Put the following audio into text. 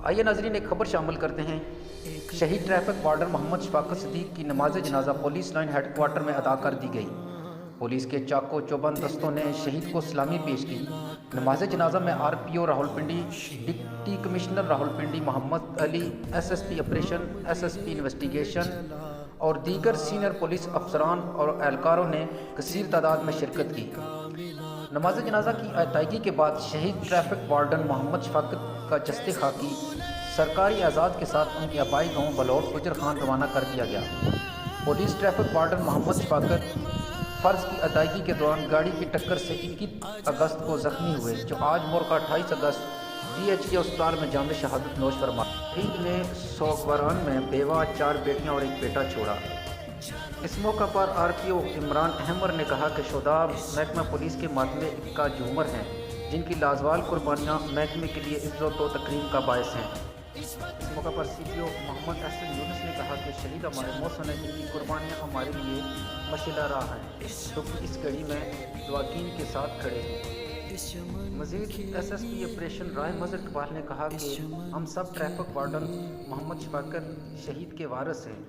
آئیے ناظرین ایک خبر شامل کرتے ہیں۔ شہید ٹریفک وارڈن محمد شفاقت صدیق کی نماز جنازہ پولیس لائن ہیڈ کوارٹر میں ادا کر دی گئی۔ پولیس کے چاقو چوبند دستوں نے شہید کو سلامی پیش کی۔ نماز جنازہ میں R P O Rawalpindi, deputy commissioner Rawalpindi Muhammad Ali, S S P operation, S S P investigation اور دیگر سینئر پولیس افسران اور اہلکاروں نے کثیر تعداد میں شرکت کی۔ نماز جنازہ کی ادائیگی کے بعد شہید ٹریفک وارڈن محمد شفاقت کا جسد خاکی سرکاری اعزاز کے ساتھ ان کے آبائی گاؤں بلوٹ گجر خان روانہ کر دیا گیا۔ پولیس ٹریفک وارڈن محمد شفاقت فرض کی ادائیگی کے دوران گاڑی کی ٹکر سے 21 اگست کو زخمی ہوئے، جو آج مورخہ 28 اگست ڈی ایچ کے اسپتال میں جامع شہادت نوش فرما۔ شہید نے سوگواران میں بیوہ، 4 بیٹیاں اور 1 بیٹا چھوڑا۔ اس موقع پر آر پی او عمران احمد نے کہا کہ شہداء محکمہ پولیس کے ماتم کا جومر ہیں، جن کی لازوال قربانیاں محکمے کے لیے عزت و تکریم کا باعث ہیں۔ اس موقع پر سی پی او محمد احسن یونس نے کہا کہ شہید ہمارے محسن ہیں، جن کی قربانیاں ہمارے لیے مشعلہ راہ ہیں، جو کہ اس گھڑی میں دعاکین کے ساتھ کھڑے ہیں۔ مزید ایس ایس پی آپریشن رائے مظہر اقبال نے کہا کہ ہم سب ٹریفک وارڈن محمد شفاقت شہید کے وارث ہیں۔